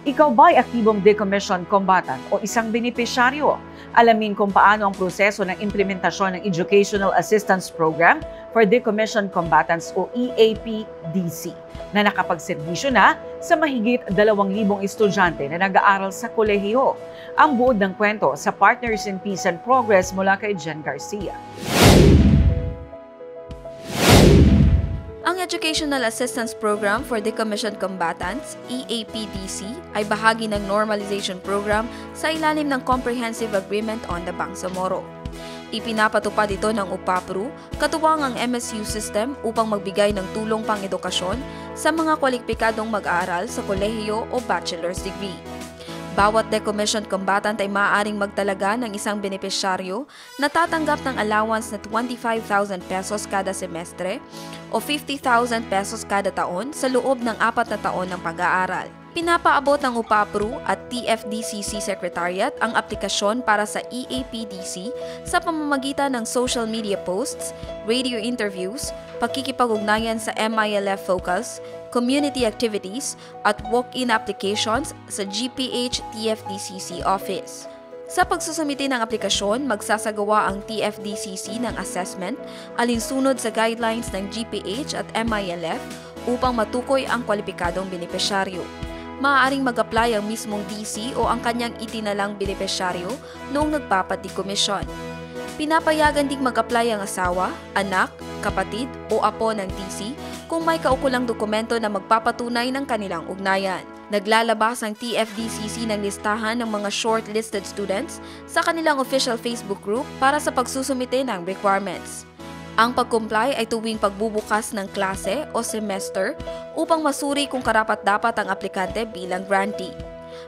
Ikaw ba'y aktibong decommissioned combatant o isang benepisyaryo? Alamin kung paano ang proseso ng implementasyon ng Educational Assistance Program for Decommissioned Combatants o EAPDC na nakapagserbisyo na sa mahigit 2,000 estudyante na nag-aaral sa kolehiyo. Ang buod ng kwento sa Partners in Peace and Progress mula kay Jen Garcia. Ang Educational Assistance Program for Decommissioned Combatants, EAPDC, ay bahagi ng Normalization Program sa ilalim ng Comprehensive Agreement on the Bangsamoro. Ipinapatupad ito ng UPAPRU, katuwang ang MSU system upang magbigay ng tulong pang-edukasyon sa mga kwalipikadong mag-aaral sa kolehiyo o bachelor's degree. Bawat decommissioned combatant ay maaaring magtalaga ng isang benepisyaryo na tatanggap ng allowance na 25,000 pesos kada semestre o 50,000 pesos kada taon sa loob ng 4 na taon ng pag-aaral. Pinapaabot ng UPAPRU at TFDCC Secretariat ang aplikasyon para sa EAPDC sa pamamagitan ng social media posts, radio interviews, pakikipag-ugnayan sa MILF Focus, community activities, at walk-in applications sa GPH TFDCC office. Sa pagsusumite ng aplikasyon, magsasagawa ang TFDCC ng assessment alinsunod sa guidelines ng GPH at MILF upang matukoy ang kwalipikadong benepisyaryo. Maaaring mag-apply ang mismong DC o ang kanyang itinalang benepisyaryo noong nagpapadecommission. Pinapayagan ding mag-apply ang asawa, anak, kapatid o apo ng DC kung may kaukulang dokumento na magpapatunay ng kanilang ugnayan. Naglalabas ang TFDCC ng listahan ng mga shortlisted students sa kanilang official Facebook group para sa pagsusumite ng requirements. Ang pag-comply ay tuwing pagbubukas ng klase o semester upang masuri kung karapat-dapat ang aplikante bilang grantee.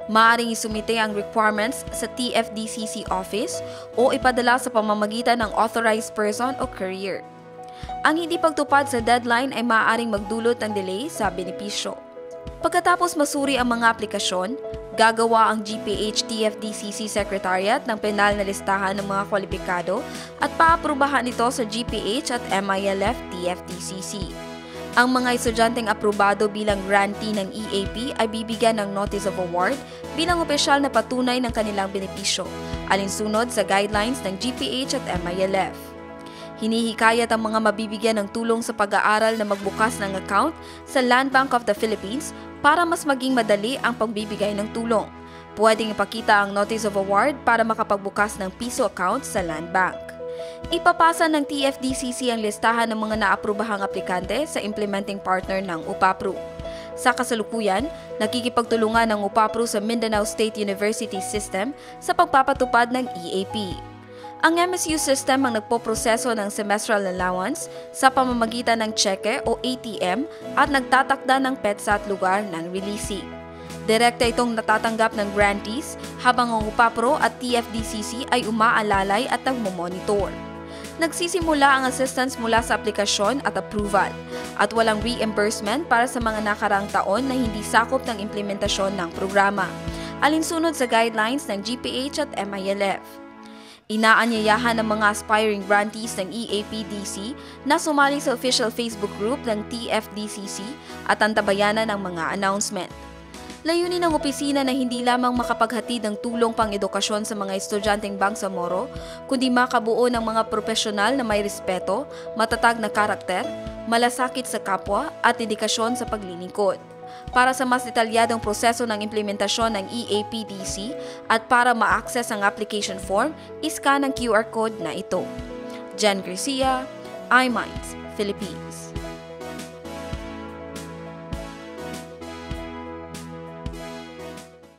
Maaaring isumite ang requirements sa TFDCC office o ipadala sa pamamagitan ng authorized person o courier. Ang hindi pagtupad sa deadline ay maaaring magdulot ng delay sa benepisyo. Pagkatapos masuri ang mga aplikasyon, gagawa ang GPH TFDCC Secretariat ng penal na listahan ng mga kwalipikado at paaprubahan ito sa GPH at MILF TFDCC. Ang mga estudyanteng aprobado bilang grantee ng EAP ay bibigyan ng Notice of Award bilang opisyal na patunay ng kanilang benepisyo, alinsunod sa guidelines ng GPH at MILF. Hinihikayat ang mga mabibigyan ng tulong sa pag-aaral na magbukas ng account sa Land Bank of the Philippines para mas maging madali ang pagbibigay ng tulong. Pwedeng ipakita ang Notice of Award para makapagbukas ng piso account sa Land Bank. Ipapasa ng TFDCC ang listahan ng mga naaprubahang aplikante sa implementing partner ng UPAPRU. Sa kasalukuyan, nakikipagtulungan ng UPAPRU sa Mindanao State University System sa pagpapatupad ng EAP. Ang MSU system ang nagpoproseso ng semestral allowance sa pamamagitan ng cheque o ATM at nagtatakda ng petsa at lugar ng releasing. Direkta itong natatanggap ng grantees habang ang UPAPRO at TFDCC ay umaalalay at nagmomonitor. Nagsisimula ang assistance mula sa aplikasyon at approval at walang reimbursement para sa mga nakaraang taon na hindi sakop ng implementasyon ng programa, alinsunod sa guidelines ng GPH at MILF. Inaanyayahan ng mga aspiring grantees ng EAPDC na sumali sa official Facebook group ng TFDCC at antabayanan ng mga announcement. Layunin ng opisina na hindi lamang makapaghatid ng tulong pang-edukasyon sa mga estudyanteng Bangsamoro, kundi makabuo ng mga profesional na may respeto, matatag na karakter, malasakit sa kapwa at dedikasyon sa paglilingkod. Para sa mas detalyadong proseso ng implementasyon ng EAPDC at para ma-access ang application form, iscan ang QR code na ito. Jen Garcia, iMinds, Philippines.